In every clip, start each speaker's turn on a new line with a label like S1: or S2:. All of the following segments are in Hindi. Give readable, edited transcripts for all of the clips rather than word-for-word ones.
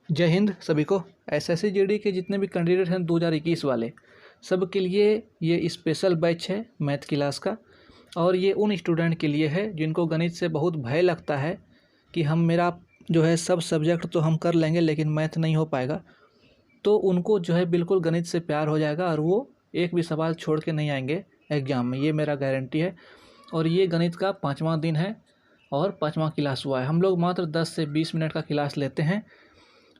S1: जय हिंद सभी को। एसएससी जीडी के जितने भी कैंडिडेट हैं 2021 वाले, सब के लिए ये स्पेशल बैच है मैथ क्लास का। और ये उन स्टूडेंट के लिए है जिनको गणित से बहुत भय लगता है कि हम मेरा जो है सब सब्जेक्ट तो हम कर लेंगे लेकिन मैथ नहीं हो पाएगा। तो उनको जो है बिल्कुल गणित से प्यार हो जाएगा और वो एक भी सवाल छोड़ के नहीं आएंगे एग्ज़ाम में, ये मेरा गारंटी है। और ये गणित का 5वां दिन है और 5वां क्लास हुआ है। हम लोग मात्र 10 से 20 मिनट का क्लास लेते हैं,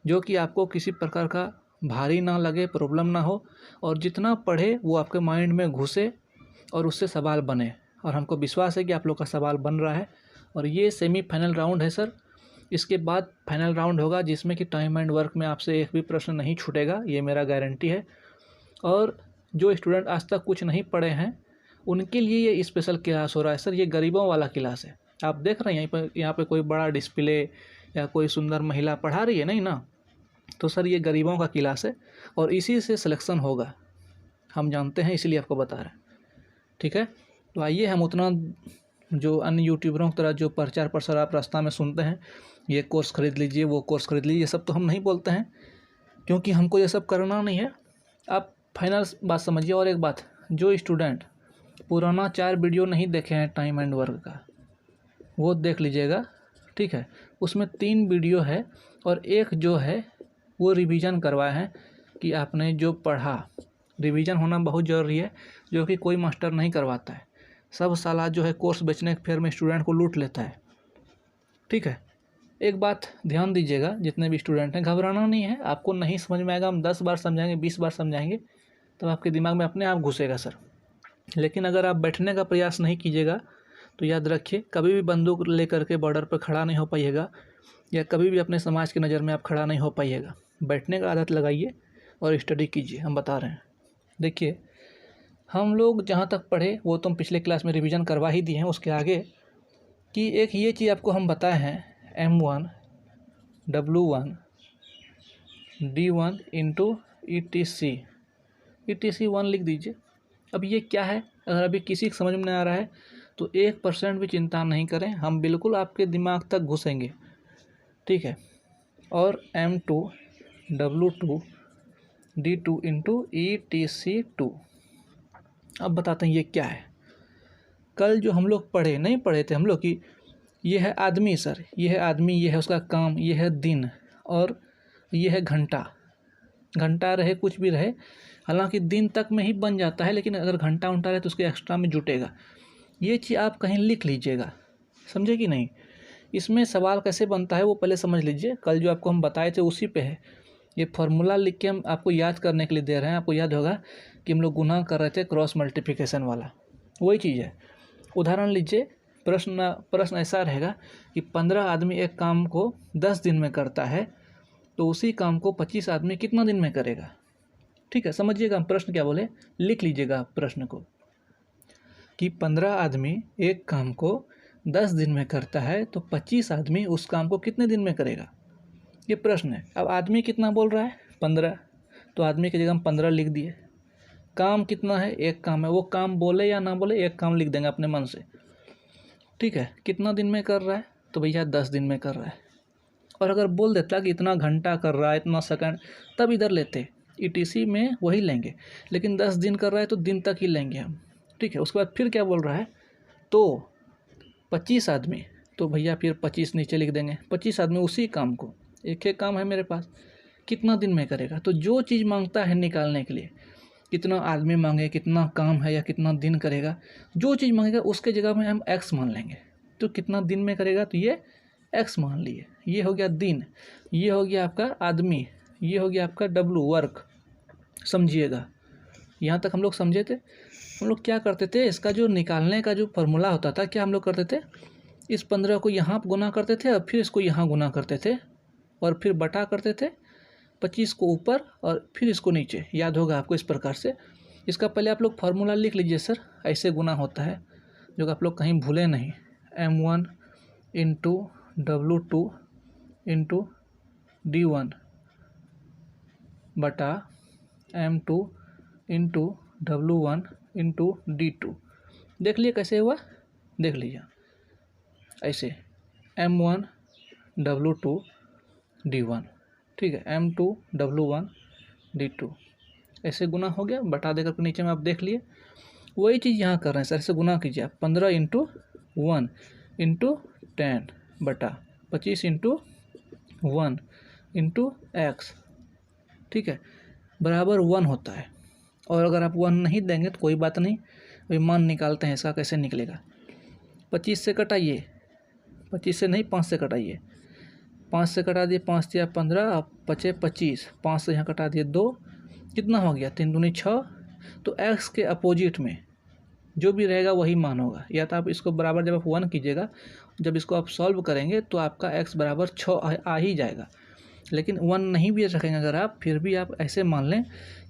S1: जो कि आपको किसी प्रकार का भारी ना लगे, प्रॉब्लम ना हो, और जितना पढ़े वो आपके माइंड में घुसे और उससे सवाल बने। और हमको विश्वास है कि आप लोग का सवाल बन रहा है। और ये सेमीफाइनल राउंड है सर, इसके बाद फाइनल राउंड होगा जिसमें कि टाइम एंड वर्क में आपसे एक भी प्रश्न नहीं छूटेगा, ये मेरा गारंटी है। और जो स्टूडेंट आज तक कुछ नहीं पढ़े हैं उनके लिए ये स्पेशल क्लास हो रहा है सर। ये गरीबों वाला क्लास है। आप देख रहे हैं यहाँ पे कोई बड़ा डिस्प्ले या कोई सुंदर महिला पढ़ा रही है, नहीं ना। तो सर ये गरीबों का क्लास है और इसी से सिलेक्शन होगा, हम जानते हैं, इसीलिए आपको बता रहे हैं। ठीक है, तो आइए हम उतना जो अन्य यूट्यूबरों की तरह जो प्रचार प्रसार आप रास्ता में सुनते हैं, ये कोर्स ख़रीद लीजिए, वो कोर्स ख़रीद लीजिए, ये सब तो हम नहीं बोलते हैं, क्योंकि हमको ये सब करना नहीं है। आप फाइनल बात समझिए। और एक बात, जो स्टूडेंट पुराना 4 वीडियो नहीं देखे हैं टाइम एंड वर्क का, वो देख लीजिएगा। ठीक है, उसमें 3 वीडियो है और एक जो है वो रिवीजन करवाए हैं कि आपने जो पढ़ा। रिवीजन होना बहुत ज़रूरी है, जो कि कोई मास्टर नहीं करवाता है। सब साला जो है कोर्स बेचने के फेर में स्टूडेंट को लूट लेता है। ठीक है, एक बात ध्यान दीजिएगा, जितने भी स्टूडेंट हैं, घबराना नहीं है। आपको नहीं समझ में आएगा, हम 10 बार समझाएंगे, 20 बार समझाएंगे, तब आपके दिमाग में अपने आप घुसेगा सर। लेकिन अगर आप बैठने का प्रयास नहीं कीजिएगा तो याद रखिए, कभी भी बंदूक लेकर के बॉर्डर पर खड़ा नहीं हो पाइएगा, या कभी भी अपने समाज की नज़र में आप खड़ा नहीं हो पाइएगा। बैठने का आदत लगाइए और स्टडी कीजिए, हम बता रहे हैं। देखिए, हम लोग जहाँ तक पढ़े वो तो हम पिछले क्लास में रिवीजन करवा ही दिए हैं। उसके आगे कि एक ये चीज़ आपको हम बताए हैं, M1 W1 D1 into ETC 1 लिख दीजिए। अब ये क्या है, अगर अभी किसी को समझ में नहीं आ रहा है तो 1% भी चिंता नहीं करें, हम बिल्कुल आपके दिमाग तक घुसेंगे। ठीक है, और M2 W2 D2 into ETC 2। अब बताते हैं ये क्या है। कल जो हम लोग नहीं पढ़े थे हम लोग कि ये है आदमी सर, ये है आदमी, ये है उसका काम, ये है दिन, और ये है घंटा। घंटा रहे कुछ भी रहे, हालांकि दिन तक में ही बन जाता है, लेकिन अगर घंटा उंटा रहे तो उसके एक्स्ट्रा में जुटेगा। ये चीज़ आप कहीं लिख लीजिएगा, समझे कि नहीं। इसमें सवाल कैसे बनता है वो पहले समझ लीजिए। कल जो आपको हम बताए थे उसी पे है। ये फार्मूला लिख के हम आपको याद करने के लिए दे रहे हैं। आपको याद होगा कि हम लोग गुना कर रहे थे क्रॉस मल्टीप्लिकेशन वाला, वही चीज़ है। उदाहरण लीजिए, प्रश्न ऐसा रहेगा कि 15 आदमी एक काम को 10 दिन में करता है, तो उसी काम को 25 आदमी कितना दिन में करेगा। ठीक है, समझिएगा हम प्रश्न क्या बोले, लिख लीजिएगा प्रश्न को कि 15 आदमी एक काम को 10 दिन में करता है, तो 25 आदमी उस काम को कितने दिन में करेगा, ये प्रश्न है। अब आदमी कितना बोल रहा है, 15, तो आदमी की जगह हम 15 लिख दिए। काम कितना है, एक काम है, वो काम बोले या ना बोले एक काम लिख देंगे अपने मन से। ठीक है, कितना दिन में कर रहा है, तो भैया 10 दिन में कर रहा है। और अगर बोल देता कि इतना घंटा कर रहा है, इतना सेकंड, तब इधर लेते, ETC में वही लेंगे, लेकिन 10 दिन कर रहा है तो दिन तक ही लेंगे हम। ठीक है, उसके बाद फिर क्या बोल रहा है, तो 25 आदमी, तो भैया फिर 25 नीचे लिख देंगे। 25 आदमी उसी काम को, एक एक काम है मेरे पास, कितना दिन में करेगा। तो जो चीज़ मांगता है निकालने के लिए, कितना आदमी मांगे, कितना काम है या कितना दिन करेगा, जो चीज़ मांगेगा उसके जगह में हम x मान लेंगे। तो कितना दिन में करेगा, तो ये x मान लिए। ये हो गया दिन, ये हो गया आपका आदमी, ये हो गया आपका W वर्क। समझिएगा, यहाँ तक हम लोग समझे थे। हम लोग क्या करते थे, इसका जो निकालने का जो फार्मूला होता था, क्या हम लोग करते थे, इस 15 को यहाँ गुना करते थे और फिर इसको यहाँ गुना करते थे और फिर बटा करते थे, 25 को ऊपर और फिर इसको नीचे। याद होगा आपको इस प्रकार से। इसका पहले आप लोग फार्मूला लिख लीजिए सर, ऐसे गुना होता है, जो कि आप लोग कहीं भूले नहीं। M1 into W2 into D1 बटा M2 into W1 into D2। देख लिए कैसे हुआ, देख लीजिए ऐसे, M1 W2 D1। ठीक है, M2W1D2 ऐसे गुना हो गया, बटा देकर के नीचे में आप देख लिए। वही चीज़ यहाँ कर रहे हैं सर, ऐसे गुना कीजिए आप, 15 × 1 × 10 बटा 25 × 1 × x, ठीक है, बराबर 1 होता है। और अगर आप 1 नहीं देंगे तो कोई बात नहीं, अभी मान निकालते हैं इसका कैसे निकलेगा। 25 से कटाइए, 25 से नहीं 5 से कटाइए, 5 से कटा दिए, 5 या 15, अब बचे 25, 5 से यहाँ कटा दिए 2, कितना हो गया 3 दूनी 6। तो x के अपोजिट में जो भी रहेगा वही मान होगा। या तो आप इसको बराबर जब आप 1 कीजिएगा, जब इसको आप सॉल्व करेंगे तो आपका x बराबर 6 आ ही जाएगा। लेकिन 1 नहीं भी रखेंगे अगर आप, फिर भी आप ऐसे मान लें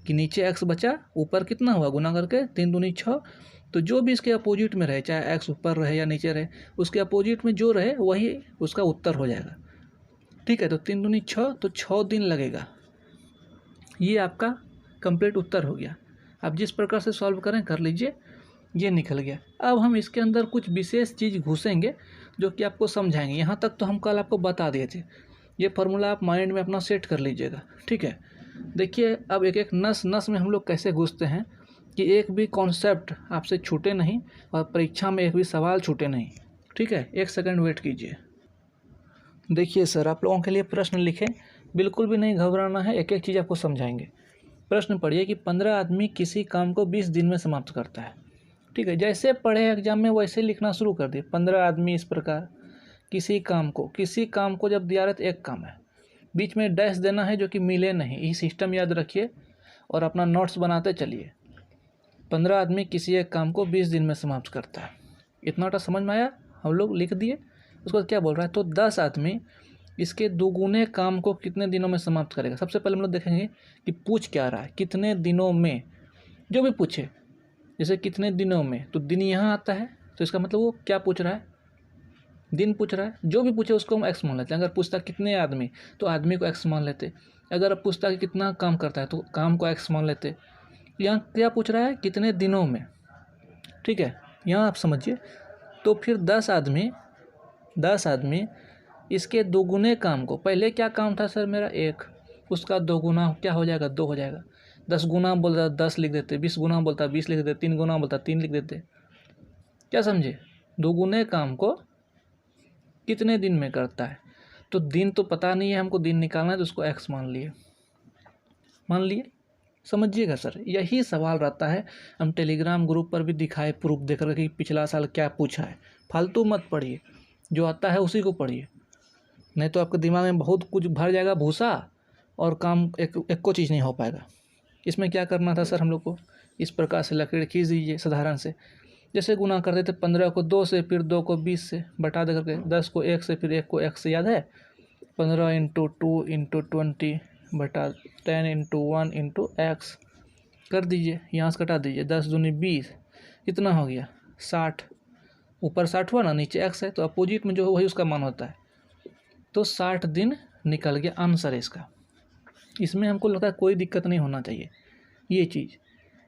S1: कि नीचे x बचा, ऊपर कितना हुआ गुना करके 3 दूनी 6। तो जो भी इसके अपोजिट में रहे, चाहे x ऊपर रहे या नीचे रहे, उसके अपोजिट में जो रहे वही उसका उत्तर हो जाएगा, ठीक है। तो 3 दूनी 6, तो 6 दिन लगेगा। ये आपका कंप्लीट उत्तर हो गया। आप जिस प्रकार से सॉल्व करें कर लीजिए, ये निकल गया। अब हम इसके अंदर कुछ विशेष चीज़ घुसेंगे जो कि आपको समझाएंगे। यहाँ तक तो हम कल आपको बता दिए थे, ये फार्मूला आप माइंड में अपना सेट कर लीजिएगा, ठीक है। देखिए अब एक एक नस नस में हम लोग कैसे घुसते हैं कि एक भी कॉन्सेप्ट आपसे छूटे नहीं और परीक्षा में एक भी सवाल छूटे नहीं, ठीक है। 1 सेकंड वेट कीजिए। देखिए सर, आप लोगों के लिए प्रश्न लिखें, बिल्कुल भी नहीं घबराना है, एक एक चीज़ आपको समझाएंगे। प्रश्न पढ़िए कि 15 आदमी किसी काम को 20 दिन में समाप्त करता है, ठीक है। जैसे पढ़े एग्जाम में वैसे लिखना शुरू कर दिए। 15 आदमी इस प्रकार किसी काम को जब दिया रहे तो एक काम है, बीच में डैश देना है जो कि मिले नहीं। ये सिस्टम याद रखिए और अपना नोट्स बनाते चलिए। 15 आदमी किसी एक काम को 20 दिन में समाप्त करता है, इतना समझ में आया, हम लोग लिख दिए। उसके बाद क्या बोल रहा है, तो 10 आदमी इसके दोगुने काम को कितने दिनों में समाप्त करेगा। सबसे पहले हम लोग देखेंगे कि पूछ क्या रहा है, कितने दिनों में। जो भी पूछे, जैसे कितने दिनों में, तो दिन यहाँ आता है, तो इसका मतलब वो क्या पूछ रहा है, दिन पूछ रहा है। जो भी पूछे उसको हम एक्स मान लेते हैं। अगर पूछता कितने आदमी, तो आदमी को एक्स मान लेते। अगर पूछता कि कितना काम करता है, तो काम को एक्स मान लेते। यहाँ क्या पूछ रहा है, कितने दिनों में, ठीक है। यहाँ आप समझिए। तो फिर 10 आदमी इसके दोगुने काम को, पहले क्या काम था सर मेरा 1, उसका दोगुना क्या हो जाएगा 2 हो जाएगा। 10 गुना बोलता 10 लिख देते, 20 गुना बोलता 20 लिख देते, 3 गुना बोलता 3 लिख देते। क्या समझे, दोगुने काम को कितने दिन में करता है। तो दिन तो पता नहीं है हमको, दिन निकालना है, तो उसको एक्स मान लिए। समझिएगा सर, यही सवाल रहता है। हम टेलीग्राम ग्रुप पर भी दिखाए प्रूफ देकर कि पिछला साल क्या पूछा है। फालतू मत पढ़िए, जो आता है उसी को पढ़िए, नहीं तो आपके दिमाग में बहुत कुछ भर जाएगा भूसा और काम एक को चीज़ नहीं हो पाएगा। इसमें क्या करना था सर हम लोग को, इस प्रकार से लकीर खींच दीजिए साधारण से। जैसे गुना करते थे 15 को 2 से, फिर 2 को 20 से, बटा दे करके 10 को 1 से, फिर 1 को x से, याद है। 15 × 2 × 20 बटा 10 × 1 × x कर दीजिए। यहाँ से कटा दीजिए, 10 दूनी 20, कितना हो गया 60। ऊपर 60 हुआ ना, नीचे x है, तो अपोजिट में जो है वही उसका मान होता है। तो 60 दिन निकल गया आंसर इसका। इसमें हमको लगता है कोई दिक्कत नहीं होना चाहिए। ये चीज़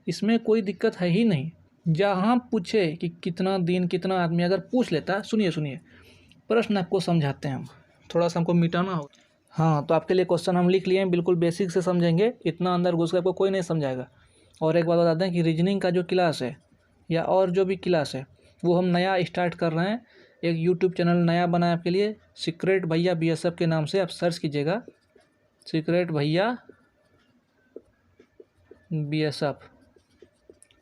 S1: इसमें कोई दिक्कत है ही नहीं। जहाँ पूछे कि कितना दिन कितना आदमी, अगर पूछ लेता, सुनिए प्रश्न आपको समझाते हैं हम, थोड़ा सा हमको मिटाना हो। हाँ, तो आपके लिए क्वेश्चन हम लिख लिए हैं, बिल्कुल बेसिक से समझेंगे, इतना अंदर घुस कर आपको कोई नहीं समझाएगा। और एक बात बता दें कि रीजनिंग का जो क्लास है या और जो भी क्लास है वो हम नया स्टार्ट कर रहे हैं। एक यूट्यूब चैनल नया बना है आपके लिए, सीक्रेट भैया BSF के नाम से आप सर्च कीजिएगा, सीक्रेट भैया BSF,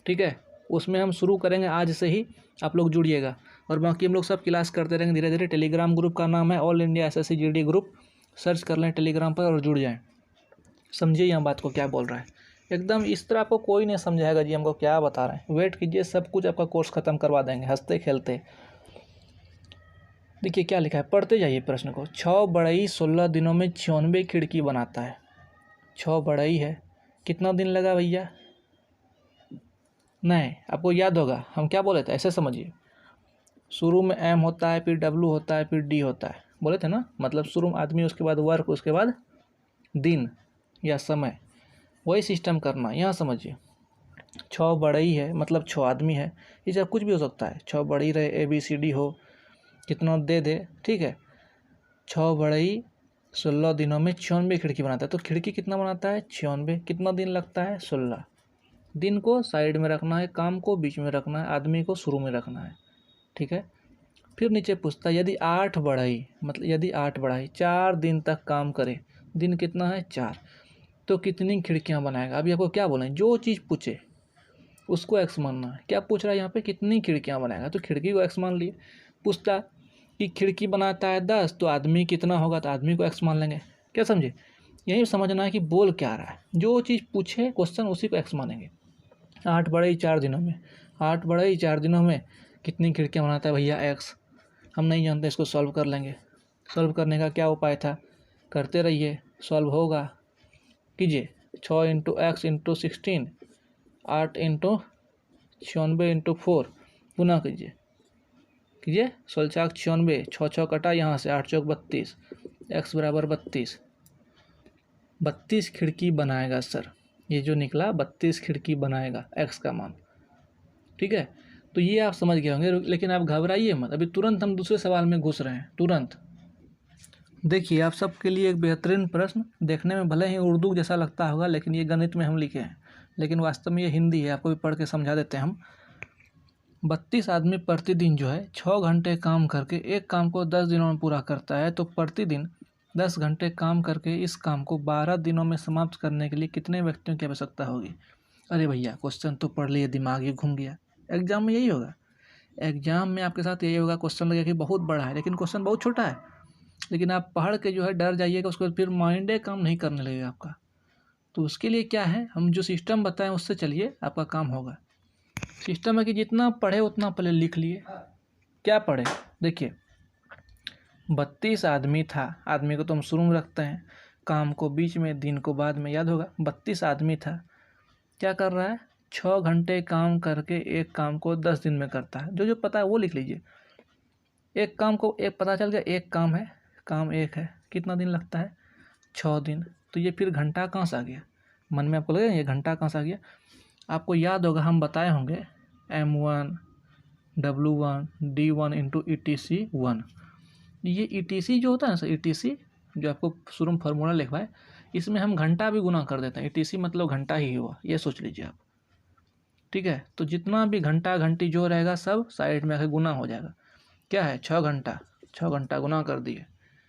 S1: ठीक है। उसमें हम शुरू करेंगे आज से ही, आप लोग जुड़िएगा। और बाकी हम लोग सब क्लास करते रहेंगे धीरे धीरे। टेलीग्राम ग्रुप का नाम है all India SSC GD group, search कर लें टेलीग्राम पर और जुड़ जाएं। समझिए यहाँ बात को क्या बोल रहा है, एकदम इस तरह आपको कोई नहीं समझाएगा जी हमको क्या बता रहे हैं। वेट कीजिए, सब कुछ आपका कोर्स ख़त्म करवा देंगे हंसते खेलते। देखिए क्या लिखा है, पढ़ते जाइए प्रश्न को। 6 बढ़ई 16 दिनों में 96 खिड़की बनाता है। 6 बढ़ई है, कितना दिन लगा भैया। नहीं, आपको याद होगा हम क्या बोले थे, ऐसे समझिए। शुरू में M होता है, फिर W होता है, फिर D होता है, बोले थे ना। मतलब शुरू में आदमी, उसके बाद वर्क, उसके बाद दिन या समय, वही सिस्टम करना। यहाँ समझिए, 6 बढ़ई है मतलब 6 आदमी है। ये सब कुछ भी हो सकता है, 6 बढ़ई रहे, ABCD हो, कितना दे दे, ठीक है। 6 बढ़ई 16 दिनों में 96 खिड़की बनाता है। तो खिड़की कितना बनाता है? 96। कितना दिन लगता है? 16। दिन को साइड में रखना है, काम को बीच में रखना है, आदमी को शुरू में रखना है। ठीक है। फिर नीचे पूछता है यदि 8 बढ़ई, मतलब यदि 8 बढ़ई 4 दिन तक काम करे, दिन कितना है? 4, तो कितनी खिड़कियां बनाएगा? अभी आपको क्या बोलें, जो चीज़ पूछे उसको एक्स मानना है। क्या पूछ रहा है यहाँ पे? कितनी खिड़कियां बनाएगा, तो खिड़की को एक्स मान लिए। पूछता कि खिड़की बनाता है 10, तो आदमी कितना होगा, तो आदमी को एक्स मान लेंगे। क्या समझे? यही समझना है कि बोल क्या रहा है। जो चीज़ पूछे क्वेश्चन उसी को एक्स मानेंगे। 8 बढ़ई 4 दिनों में, 8 बढ़ई 4 दिनों में कितनी खिड़कियाँ बनाता है भैया? एक्स। हम नहीं जानते, इसको सॉल्व कर लेंगे। सॉल्व करने का क्या उपाय था? करते रहिए, सॉल्व होगा। कीजिए 6 into x into 16, 8 into 96 into 4, पुनः कीजिए 16 96, 6 कटा यहाँ से, 8 चौक 32, एक्स बराबर 32। 32 खिड़की बनाएगा सर, ये जो निकला 32 खिड़की बनाएगा एक्स का मान। ठीक है, तो ये आप समझ गए होंगे। लेकिन आप घबराइए मत, अभी तुरंत हम दूसरे सवाल में घुस रहे हैं। तुरंत देखिए, आप सबके लिए एक बेहतरीन प्रश्न, देखने में भले ही उर्दू जैसा लगता होगा, लेकिन ये गणित में हम लिखे हैं, लेकिन वास्तव में ये हिंदी है। आपको भी पढ़ के समझा देते हैं हम। 32 आदमी प्रतिदिन जो है 6 घंटे काम करके एक काम को 10 दिनों में पूरा करता है, तो प्रतिदिन 10 घंटे काम करके इस काम को 12 दिनों में समाप्त करने के लिए कितने व्यक्तियों की आवश्यकता होगी? अरे भैया, क्वेश्चन तो पढ़ लिए, दिमाग ही घूम गया। एग्जाम में यही होगा, एग्जाम में आपके साथ यही होगा। क्वेश्चन लगेगा कि बहुत बड़ा है, लेकिन क्वेश्चन बहुत छोटा है। लेकिन आप पढ़ के जो है डर जाइएगा, उसके बाद फिर माइंडे काम नहीं करने लगेगा आपका। तो उसके लिए क्या है, हम जो सिस्टम बताएं उससे चलिए, आपका काम होगा। सिस्टम है कि जितना पढ़े उतना पहले लिख लिए। क्या पढ़े? देखिए, 32 आदमी था, आदमी को तो हम शुरू में रखते हैं, काम को बीच में, दिन को बाद में, याद होगा। 32 आदमी था, क्या कर रहा है? 6 घंटे काम करके एक काम को 10 दिन में करता है। जो जो पता है वो लिख लीजिए। एक काम को, एक पता चल गया, एक काम है, काम एक है, कितना दिन लगता है? 6 दिन। तो ये फिर घंटा कहाँ से आ गया? मन में आपको लगेगा ये घंटा कहाँ से आ गया? आपको याद होगा, हम बताए होंगे M1 W1 D1 into ETC1। ये ETC जो होता है ना सर, ETC जो आपको शुरू में फार्मूला लिखवाए, इसमें हम घंटा भी गुना कर देते हैं। ETC मतलब घंटा ही हुआ, ये सोच लीजिए आप। ठीक है, तो जितना भी घंटा घंटी जो रहेगा सब साइड में आके गुना हो जाएगा। क्या है? 6 घंटा, 6 घंटा गुना कर दिए।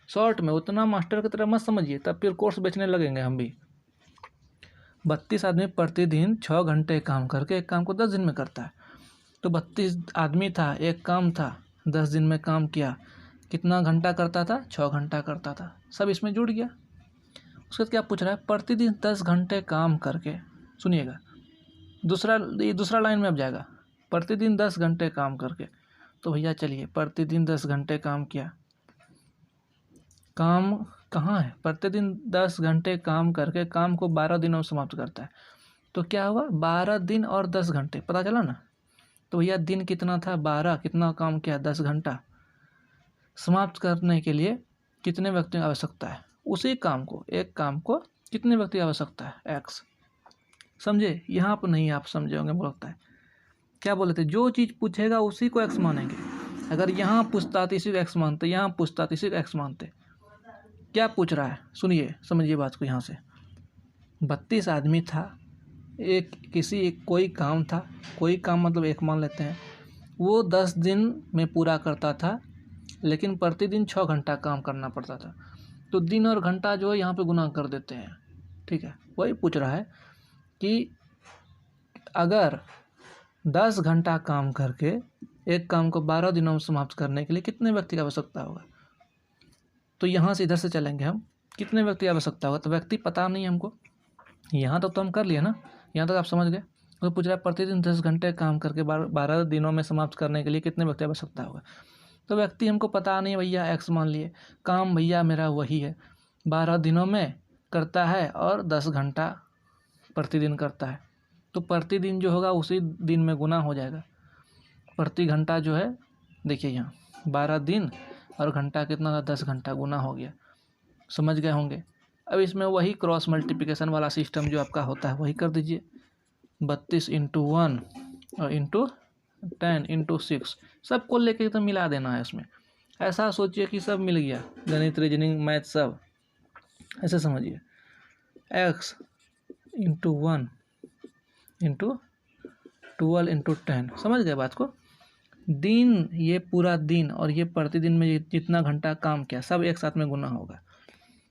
S1: शॉर्ट में उतना मास्टर की तरह मत समझिए, तब फिर कोर्स बेचने लगेंगे हम भी। 32 आदमी प्रतिदिन 6 घंटे काम करके एक काम को 10 दिन में करता है। तो 32 आदमी था, एक काम था, 10 दिन में काम किया, कितना घंटा करता था? 6 घंटा करता था। सब इसमें जुड़ गया। उसके बाद क्या पूछ रहा है? प्रतिदिन 10 घंटे काम करके, सुनिएगा, दूसरा लाइन में अब जाएगा, प्रतिदिन 10 घंटे काम करके। तो भैया चलिए, प्रतिदिन 10 घंटे काम किया, काम कहाँ है? प्रतिदिन 10 घंटे काम करके काम को 12 दिनों में समाप्त करता है। तो क्या हुआ? 12 दिन और 10 घंटे, पता चला ना। तो भैया दिन कितना था? 12, कितना काम किया? 10 घंटा। समाप्त करने के लिए कितने व्यक्तियों की आवश्यकता है? उसी काम को, एक काम को कितने व्यक्ति की आवश्यकता है? एक्स। समझे? यहाँ पर नहीं आप समझे होंगे, मुझे लगता है। क्या बोले थे? जो चीज़ पूछेगा उसी को एक्स मानेंगे। अगर यहाँ पूछता तो इसी को एक्स मानते, यहाँ पूछता तो इसी को एक्स मानते। क्या पूछ रहा है? सुनिए, समझिए बात को। यहाँ से 32 आदमी था, कोई काम था, कोई काम मतलब एक मान लेते हैं, वो 10 दिन में पूरा करता था, लेकिन प्रतिदिन 6 घंटा काम करना पड़ता था। तो दिन और घंटा जो है यहाँ पे गुना कर देते हैं। ठीक है, वही पूछ रहा है कि अगर 10 घंटा काम करके एक काम को 12 दिनों में समाप्त करने के लिए कितने व्यक्ति की आवश्यकता होगा। तो यहाँ से इधर से चलेंगे हम, कितने व्यक्ति की आवश्यकता होगा। तो व्यक्ति पता नहीं हमको, यहाँ तक तो हम कर लिए ना, यहाँ तक आप समझ गए। तो पूछ रहा है प्रतिदिन 10 घंटे काम करके 12 दिनों में समाप्त करने के लिए कितने व्यक्ति की आवश्यकता होगा। तो व्यक्ति हमको पता नहीं भैया, एक्स मान लिए। काम भैया मेरा वही है, 12 दिनों में करता है और 10 घंटा प्रतिदिन करता है। तो प्रतिदिन जो होगा उसी दिन में गुना हो जाएगा। प्रति घंटा जो है, देखिए यहाँ 12 दिन और घंटा कितना था? 10 घंटा, गुना हो गया। समझ गए होंगे। अब इसमें वही क्रॉस मल्टीप्लिकेशन वाला सिस्टम जो आपका होता है वही कर दीजिए। 32 इंटू 1 और इंटू 10 इंटू 6, सबको लेके एकदम मिला देना है उसमें। ऐसा सोचिए कि सब मिल गया, गणित, रीजनिंग, मैथ सब। ऐसे समझिए, x इंटू 1 इंटू 12 इंटू 10, समझ गए बात को। दिन, ये पूरा दिन और ये प्रतिदिन में जितना घंटा काम किया सब एक साथ में गुना होगा।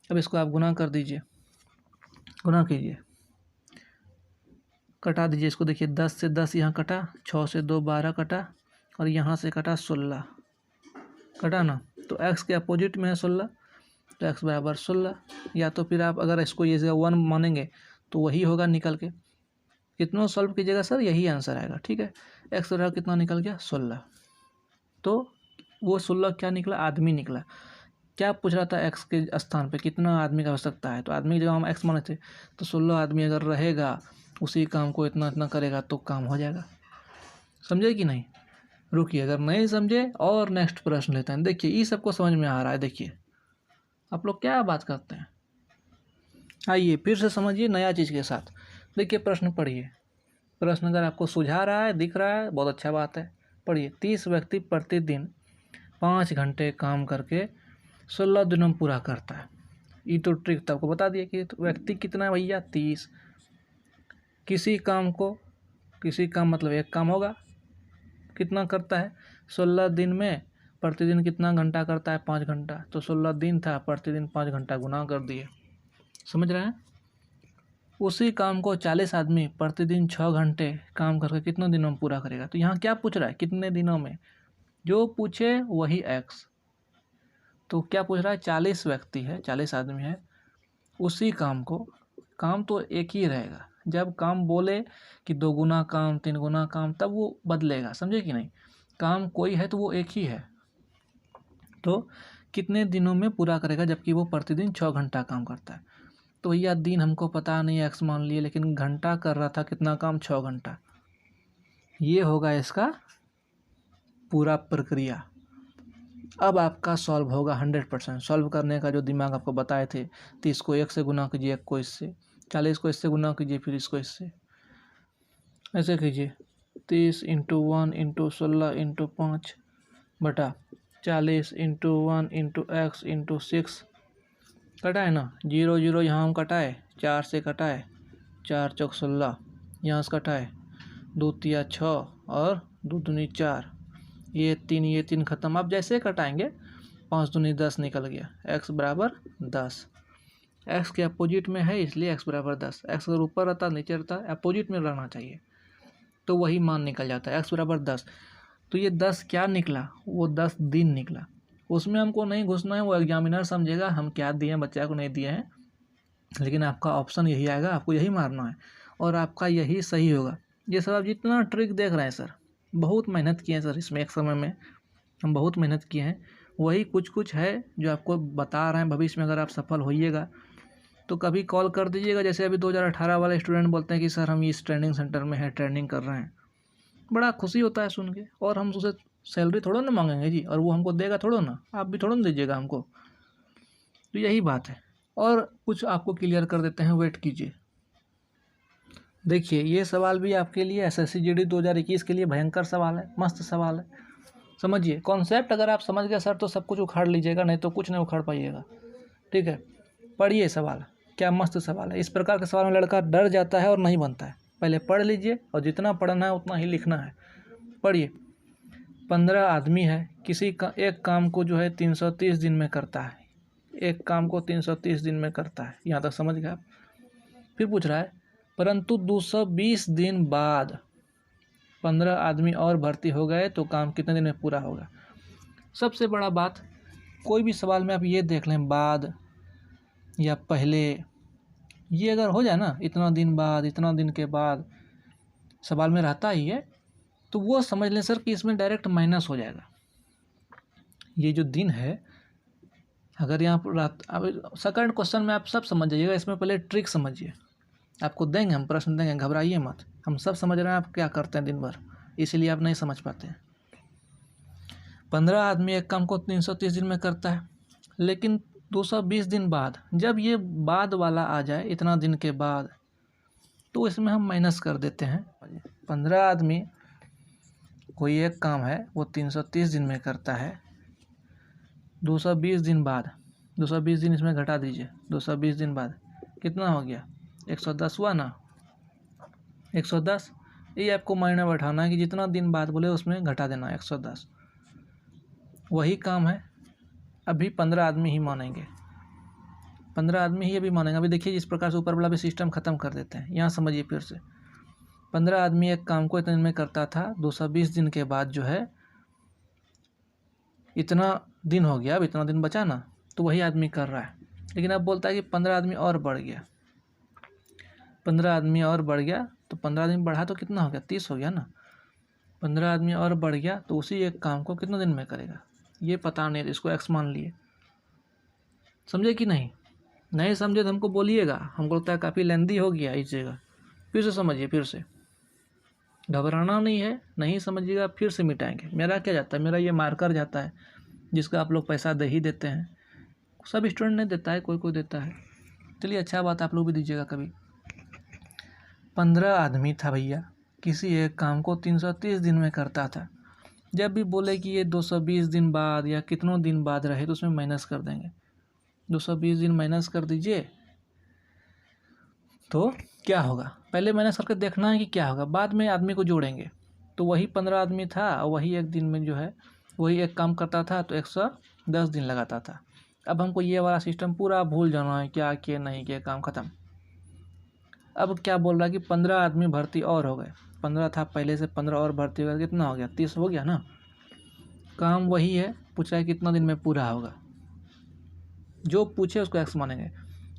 S1: अब इसको आप गुना कर दीजिए, गुना कीजिए, कटा दीजिए इसको। देखिए 10 से 10 यहाँ कटा, 6 से 2 12 कटा, और यहाँ से कटा 16 कटा ना। तो x के अपोजिट में है 16, तो x बराबर 16। या तो फिर आप अगर इसको ये 1 मानेंगे तो वही होगा निकल के। कितना सॉल्व कीजिएगा सर, यही आंसर आएगा, ठीक है। x बराबर कितना निकल गया, 16। तो वो 16 क्या निकला, आदमी निकला। क्या पूछ रहा था, x के स्थान पे कितना आदमी का आवश्यकता है, तो आदमी की जगह हम x माने थे, तो 16 आदमी अगर रहेगा उसी काम को इतना इतना करेगा तो काम हो जाएगा। समझे कि नहीं? रुकिए, अगर नहीं समझे और नेक्स्ट प्रश्न लेते हैं। देखिए ये सबको समझ में आ रहा है, देखिए आप लोग क्या बात करते हैं। आइए फिर से समझिए नया चीज़ के साथ। देखिए प्रश्न पढ़िए, प्रश्न अगर आपको सुझा रहा है, दिख रहा है, बहुत अच्छा बात है, पढ़िए। 30 व्यक्ति प्रतिदिन 5 घंटे काम करके 16 दिनों में पूरा करता है। ये तो ट्रिक तो आपको बता दिया कि तो व्यक्ति कितना है भैया, 30। किसी काम मतलब एक काम होगा, कितना करता है 16 दिन में, प्रतिदिन कितना घंटा करता है, 5 घंटा। तो 16 दिन था, प्रतिदिन 5 घंटा गुना कर दिए, समझ रहे हैं। उसी काम को 40 आदमी प्रतिदिन 6 घंटे काम करके कितने दिनों में पूरा करेगा। तो यहाँ क्या पूछ रहा है, कितने दिनों में, जो पूछे वही x। तो क्या पूछ रहा है, 40 व्यक्ति है, 40 आदमी है, उसी काम को, काम तो एक ही रहेगा, जब काम बोले कि 2 गुना काम 3 गुना काम तब वो बदलेगा, समझे कि नहीं। काम कोई है तो वो एक ही है, तो कितने दिनों में पूरा करेगा, जबकि वो प्रतिदिन 6 घंटा काम करता है। तो भैया दिन हमको पता नहीं, x मान लिए, लेकिन घंटा कर रहा था कितना काम, 6 घंटा। ये होगा इसका पूरा प्रक्रिया। अब आपका सॉल्व होगा 100%। सॉल्व करने का जो दिमाग आपको बताए थे, 30 को 1 से गुना कीजिए, 1 को इससे, 40 को इससे गुना कीजिए, फिर इसको इससे, ऐसे कीजिए। 30 इंटू 1 इंटू 16 इंटू 5 बटा 40 इंटू 1 इंटू एक्स इंटू 6, कटा है ना। 0 0 यहाँ हम कटाए, 4 से कटाए, 4 चौक 16, यहाँ से कटाए 2 तिया 6 और 2 दूनी 4, ये 3 खत्म। आप जैसे कटाएंगे 5 दूनी 10 निकल गया, x बराबर 10। x के अपोजिट में है इसलिए x बराबर 10। x अगर ऊपर रहता नीचे रहता, अपोजिट में रहना चाहिए, तो वही मान निकल जाता है, x बराबर 10। तो ये 10 क्या निकला, वो 10 दिन निकला। उसमें हमको नहीं घुसना है, वो एग्जामिनर समझेगा हम क्या दिए हैं, बच्चा को नहीं दिए हैं, लेकिन आपका ऑप्शन यही आएगा, आपको यही मारना है और आपका यही सही होगा। ये सब आप जितना ट्रिक देख रहे हैं सर, बहुत मेहनत किए हैं सर इसमें, एक समय में हम बहुत मेहनत किए हैं। वही कुछ कुछ है जो आपको बता रहे हैं। भविष्य में अगर आप सफल होइएगा तो कभी कॉल कर दीजिएगा। जैसे अभी 2018 वाले स्टूडेंट बोलते हैं कि सर हम इस ट्रेनिंग सेंटर में है, ट्रेनिंग कर रहे हैं, बड़ा खुशी होता है सुन के। और हम उसे सैलरी थोड़ा ना मांगेंगे जी, और वो हमको देगा थोड़ा ना, आप भी थोड़ा ना दीजिएगा हमको। तो यही बात है। और कुछ आपको क्लियर कर देते हैं, वेट कीजिए। देखिए ये सवाल भी आपके लिए SSC GD 2021 के लिए भयंकर सवाल है, मस्त सवाल है। समझिए कॉन्सेप्ट, अगर आप समझ गए सर तो सब कुछ उखाड़ लीजिएगा, नहीं तो कुछ नहीं उखाड़ पाइएगा, ठीक है। पढ़िए सवाल, क्या मस्त सवाल है। इस प्रकार के सवाल में लड़का डर जाता है और नहीं बनता है। पहले पढ़ लीजिए और जितना पढ़ना है उतना ही लिखना है। पढ़िए, 15 आदमी है, किसी का एक काम को जो है 330 दिन में करता है, एक काम को 330 दिन में करता है, यहाँ तक समझ गए आप। फिर पूछ रहा है परंतु 220 दिन बाद 15 आदमी और भर्ती हो गए तो काम कितने दिन में पूरा होगा। सबसे बड़ा बात, कोई भी सवाल में आप ये देख लें बाद या पहले, ये अगर हो जाए ना, इतना दिन बाद, इतना दिन के बाद, सवाल में रहता ही है, तो वो समझ लें सर कि इसमें डायरेक्ट माइनस हो जाएगा। ये जो दिन है, अगर यहाँ पर अब सेकंड क्वेश्चन में आप सब समझ जाइएगा, इसमें पहले ट्रिक समझिए। आपको देंगे हम प्रश्न देंगे, घबराइए मत, हम सब समझ रहे हैं आप क्या करते हैं दिन भर, इसीलिए आप नहीं समझ पाते हैं। 15 आदमी एक काम को 330 दिन में करता है, लेकिन 220 दिन बाद, जब ये बाद वाला आ जाए इतना दिन के बाद, तो इसमें हम माइनस कर देते हैं। 15 आदमी कोई एक काम है वो 330 दिन में करता है, 220 दिन बाद 220 दिन इसमें घटा दीजिए, 220 दिन बाद कितना हो गया, 110 हुआ ना, 110। ये आपको मायने बैठाना है कि जितना दिन बाद बोले उसमें घटा देना 110। वही काम है, अभी 15 आदमी ही मानेंगे, 15 आदमी ही अभी मानेंगे। अभी देखिए जिस प्रकार से ऊपर वाला भी सिस्टम ख़त्म कर देते हैं। यहाँ समझिए फिर से, 15 आदमी एक काम को इतने दिन में करता था, 220 दिन के बाद जो है इतना दिन हो गया, अब इतना दिन बचा ना, तो वही आदमी कर रहा है। लेकिन अब बोलता है कि 15 आदमी और बढ़ गया, 15 आदमी और बढ़ गया, तो 15 आदमी बढ़ा तो कितना हो गया, 30 हो गया ना। 15 आदमी और बढ़ गया तो उसी एक काम को कितने दिन में करेगा, ये पता नहीं, इसको एक्स मान लिए। समझे कि नहीं? नहीं समझे तो हमको बोलिएगा, हमको लगता है काफ़ी लेंदी हो गया इस जगह। फिर से समझिए, फिर से, घबराना नहीं है, नहीं समझिएगा फिर से मिटाएंगे। मेरा क्या जाता है, मेरा ये मार्कर जाता है जिसका आप लोग पैसा दे ही देते हैं। सब स्टूडेंट नहीं देता है, कोई कोई देता है। चलिए अच्छा बात, आप लोग भी दीजिएगा कभी। 15 आदमी था भैया, किसी एक काम को 330 दिन में करता था। जब भी बोले कि ये 220 दिन बाद या कितनों दिन बाद रहे तो उसमें माइनस कर देंगे। 220 दिन माइनस कर दीजिए तो क्या होगा, पहले माइनस करके देखना है कि क्या होगा, बाद में आदमी को जोड़ेंगे। तो वही 15 आदमी था और वही एक दिन में जो है वही एक काम करता था, तो 110 दिन लगाता था। अब हमको ये वाला सिस्टम पूरा भूल जाना है, क्या किए नहीं किए, काम ख़त्म। अब क्या बोल रहा है कि 15 आदमी भर्ती और हो गए, 15 था पहले से, 15 और भर्ती हो गया, कितना हो गया, 30 हो गया ना। काम वही है, पूछ रहा है कितना दिन में पूरा होगा। जो पूछे उसको एक्स मानेंगे,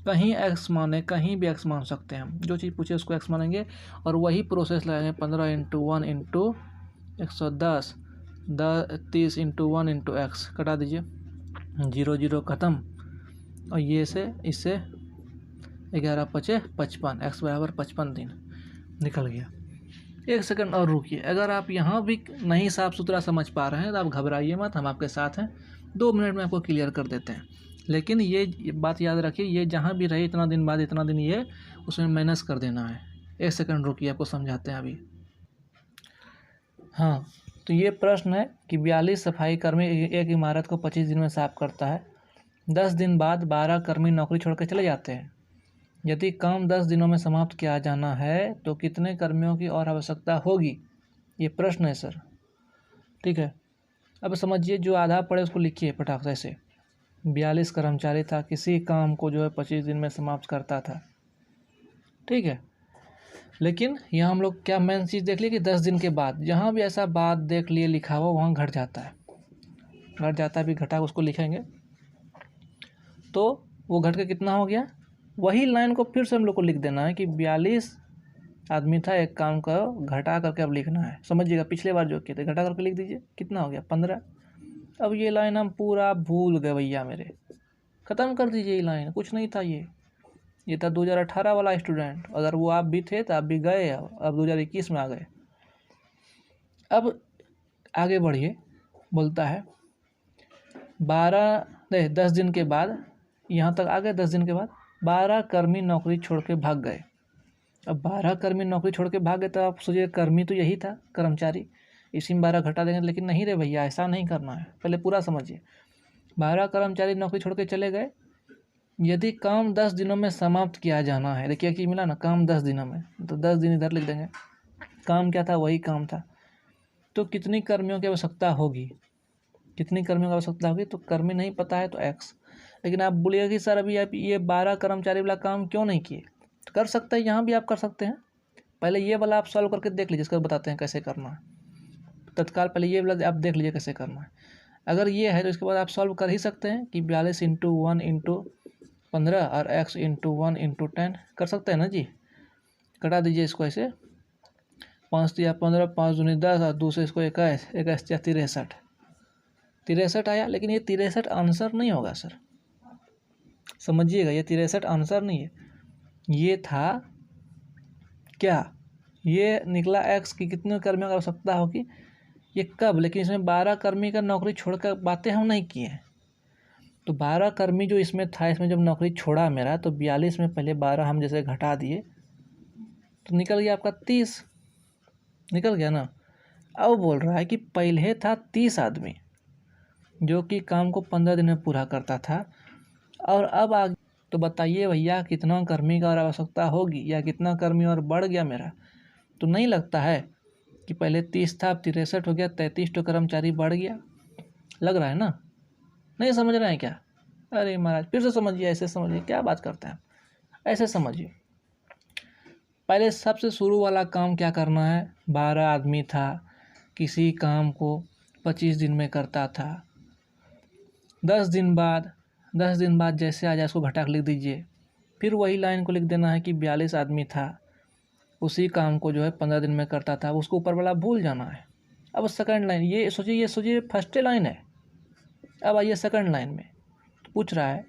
S1: कहीं एक्स माने, कहीं भी एक्स मान सकते हैं हम, जो चीज़ पूछे उसको एक्स मानेंगे और वही प्रोसेस लगाएंगे। 15 × 1 × 110, 30 × 1 × एक्स, कटा दीजिए, 0 0 ख़त्म। और ये से इससे 11 × 5 = 55, एक्स बराबर 55 दिन निकल गया। एक सेकंड और रुकिए, अगर आप यहाँ भी नहीं साफ सुथरा समझ पा रहे हैं तो आप घबराइए मत, हम आपके साथ हैं, 2 मिनट में आपको क्लियर कर देते हैं। लेकिन ये बात याद रखिए, ये जहाँ भी रहे इतना दिन बाद इतना दिन ये उसमें माइनस कर देना है। एक सेकंड रुकिए, आपको समझाते हैं अभी। हाँ, तो ये प्रश्न है कि 42 सफाई कर्मी एक इमारत को 25 दिन में साफ करता है, 10 दिन बाद 12 कर्मी नौकरी छोड़कर चले जाते हैं। यदि काम 10 दिनों में समाप्त किया जाना है तो कितने कर्मियों की और आवश्यकता होगी, ये प्रश्न है सर। ठीक है, अब समझिए, जो आधा पढ़े उसको लिखिए फटाक से। 42 कर्मचारी था, किसी काम को जो है 25 दिन में समाप्त करता था। ठीक है, लेकिन यहाँ हम लोग क्या मेन चीज़ देख लिए कि 10 दिन के बाद, जहाँ भी ऐसा बात देख लिए लिखा हुआ वहाँ घट जाता है, घट जाता है, भी घटा उसको लिखेंगे तो वो घट के कितना हो गया। वही लाइन को फिर से हम लोग को लिख देना है कि 42 आदमी था, एक काम का घटा करके अब लिखना है। समझिएगा, पिछले बार जो किए थे घटा करके लिख दीजिए, कितना हो गया, 15। अब ये लाइन हम पूरा भूल गए भैया मेरे, ख़त्म कर दीजिए ये लाइन, कुछ नहीं था ये था 2018 वाला स्टूडेंट। अगर वो आप भी थे तो आप भी गए, अब 2021 में आ गए। अब आगे बढ़िए, बोलता है 10 दिन के बाद, यहाँ तक आ गए। 10 दिन के बाद 12 कर्मी नौकरी छोड़ के भाग गए। अब 12 कर्मी नौकरी छोड़ के भाग गए तो आप सोचिए, कर्मी तो यही था, कर्मचारी, इसी में 12 घटा देंगे। लेकिन नहीं रे भैया, ऐसा नहीं करना है, पहले पूरा समझिए। 12 कर्मचारी नौकरी छोड़ के चले गए। यदि काम 10 दिनों में समाप्त किया जाना है, देखिए कि मिला ना, काम 10 दिनों में, तो 10 दिन इधर लिख देंगे। काम क्या था, वही काम था, तो कितनी कर्मियों की आवश्यकता होगी, कितनी कर्मियों की आवश्यकता होगी, तो कर्मी नहीं पता है तो एक्स। लेकिन आप बोलिएगा कि सर अभी आप ये 12 कर्मचारी वाला काम क्यों नहीं किए, तो कर सकते हैं, यहाँ भी आप कर सकते हैं। पहले ये वाला आप सॉल्व करके देख लीजिए, इसका बताते हैं कैसे करना है। तत्काल पहले ये वाला आप देख लीजिए कैसे करना है। अगर ये है तो इसके बाद आप सॉल्व कर ही सकते हैं कि 42 × 1 × 15 और x × 1 × 10 कर सकते हैं ना जी। कटा दीजिए इसको ऐसे, 5 × 15, 5 दूनी 10 और दूसरे इसको 21, 21 या 63, 63 आया। लेकिन ये 63 आंसर नहीं होगा सर, समझिएगा, ये 63 आंसर नहीं है, ये था क्या, ये निकला x की कितने कर्मियों की आवश्यकता होगी, ये कब। लेकिन इसमें 12 कर्मी का नौकरी छोड़कर बातें हम नहीं किए हैं। तो 12 कर्मी जो इसमें था, इसमें जब नौकरी छोड़ा मेरा, तो 42 में पहले 12 हम जैसे घटा दिए तो निकल गया आपका 30, निकल गया ना। अब बोल रहा है कि पहले था 30 आदमी जो कि काम को 15 दिन में पूरा करता था, और अब आ तो बताइए भैया कितना कर्मी का और आवश्यकता होगी, या कितना कर्मी और बढ़ गया मेरा। तो नहीं लगता है कि पहले 30 था अब 63 हो गया, 33 तो कर्मचारी बढ़ गया, लग रहा है ना। नहीं समझ रहे हैं क्या? अरे महाराज फिर से समझिए, ऐसे समझिए, क्या बात करते हैं, ऐसे समझिए। पहले सबसे शुरू वाला काम क्या करना है, 12 आदमी था, किसी काम को 25 दिन में करता था। 10 दिन बाद जैसे आ जाए उसको घटा के लिख दीजिए। फिर वही लाइन को लिख देना है कि 42 आदमी था, उसी काम को जो है 15 दिन में करता था, उसको ऊपर वाला भूल जाना है। अब सेकंड लाइन ये सोचिए फर्स्ट लाइन है। अब आइए सेकंड लाइन में, तो पूछ रहा है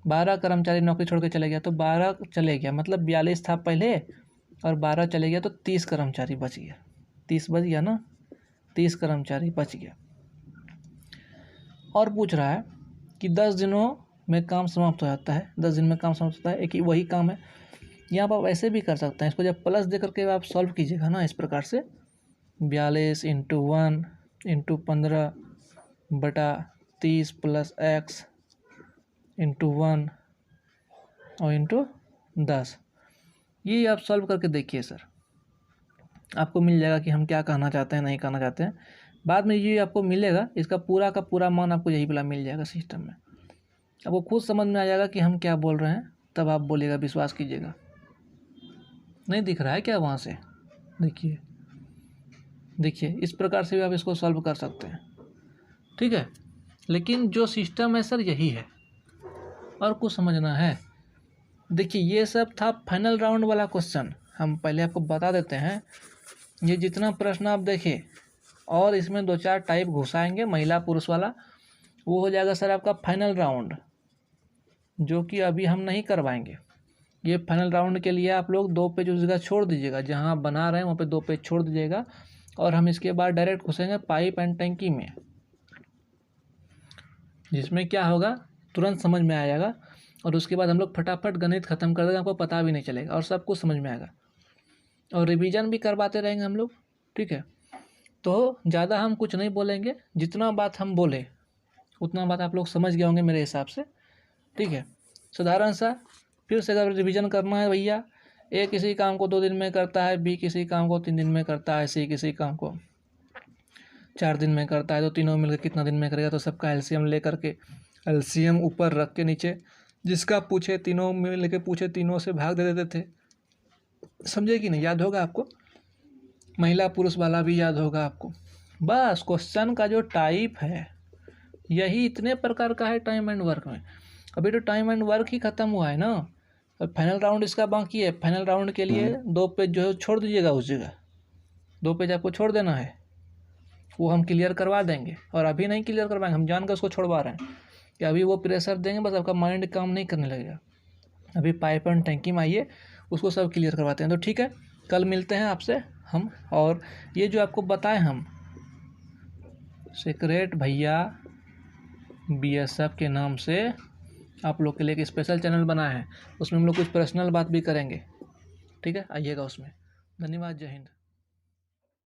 S1: 12 कर्मचारी नौकरी छोड़ के चले गया, तो 12 चले गया मतलब 42 था पहले और 12 चले गया तो 30 कर्मचारी बच गया। 30 बच गया ना, 30 कर्मचारी बच गया। और पूछ रहा है कि 10 दिनों में काम समाप्त हो जाता है, 10 दिन में काम समाप्त होता है, एक ही वही काम है। यहाँ पर आप ऐसे भी कर सकते हैं, इसको जब प्लस दे करके आप सॉल्व कीजिएगा ना इस प्रकार से, 42 × 1 × 15 बटा 30 प्लस x × 1 और × 10, ये आप सॉल्व करके देखिए सर, आपको मिल जाएगा कि हम क्या कहना चाहते हैं नहीं कहना चाहते हैं। बाद में ये आपको मिलेगा, इसका पूरा का पूरा मान आपको यही वाला मिल जाएगा सिस्टम में, आपको खुद समझ में आ जाएगा कि हम क्या बोल रहे हैं, तब आप बोलिएगा, विश्वास कीजिएगा। नहीं दिख रहा है क्या वहाँ से? देखिए इस प्रकार से भी आप इसको सॉल्व कर सकते हैं, ठीक है। लेकिन जो सिस्टम है सर यही है, और कुछ समझना है। देखिए ये सब था फाइनल राउंड वाला क्वेश्चन, हम पहले आपको बता देते हैं। ये जितना प्रश्न आप देखिए और इसमें 2-4 टाइप घुसाएंगे महिला पुरुष वाला, वो हो जाएगा सर आपका फाइनल राउंड, जो कि अभी हम नहीं करवाएंगे। ये फाइनल राउंड के लिए आप लोग 2 पेज उस जगह छोड़ दीजिएगा, जहाँ आप बना रहे हैं वहाँ पे 2 पेज छोड़ दीजिएगा, और हम इसके बाद डायरेक्ट घुसेंगे पाइप एंड टंकी में, जिसमें क्या होगा तुरंत समझ में आ जाएगा, और उसके बाद हम लोग फटाफट गणित खत्म कर देंगे, आपको पता भी नहीं चलेगा और सब कुछ समझ में आएगा, और रिवीजन भी करवाते रहेंगे हम लोग, ठीक है। तो ज़्यादा हम कुछ नहीं बोलेंगे, जितना बात हम बोले उतना बात आप लोग समझ गए होंगे मेरे हिसाब से, ठीक है। साधारण सा फिर से अगर रिवीजन करना है भैया, ए किसी काम को 2 दिन में करता है, बी किसी काम को 3 दिन में करता है, सी किसी काम को 4 दिन में करता है, तो तीनों मिलकर कितना दिन में करेगा, तो सबका एलसीएम ले करके, एलसीएम ऊपर रख के नीचे जिसका पूछे तीनों में लेके पूछे तीनों से भाग दे देते थे, समझे कि नहीं? याद होगा आपको, महिला पुरुष वाला भी याद होगा आपको। बस क्वेश्चन का जो टाइप है यही इतने प्रकार का है टाइम एंड वर्क में। अभी तो टाइम एंड वर्क ही खत्म हुआ है ना, अब फाइनल राउंड इसका बाकी है। फाइनल राउंड के लिए 2 पेज जो है छोड़ दीजिएगा, उस जगह 2 पेज आपको छोड़ देना है, वो हम क्लियर करवा देंगे। और अभी नहीं क्लियर करवाएंगे, हम जानकर उसको छोड़वा रहे हैं कि अभी वो प्रेशर देंगे, बस आपका माइंड काम नहीं करने लगेगा। अभी पाइप एंड टंकी में आइए, उसको सब क्लियर करवाते हैं। तो ठीक है, कल मिलते हैं आपसे हम। और ये जो आपको बताए हम सीक्रेट भैया BSF के नाम से आप लोग के लिए एक स्पेशल चैनल बना है, उसमें हम लोग कुछ पर्सनल बात भी करेंगे, ठीक है, आइएगा उसमें। धन्यवाद, जय हिंद।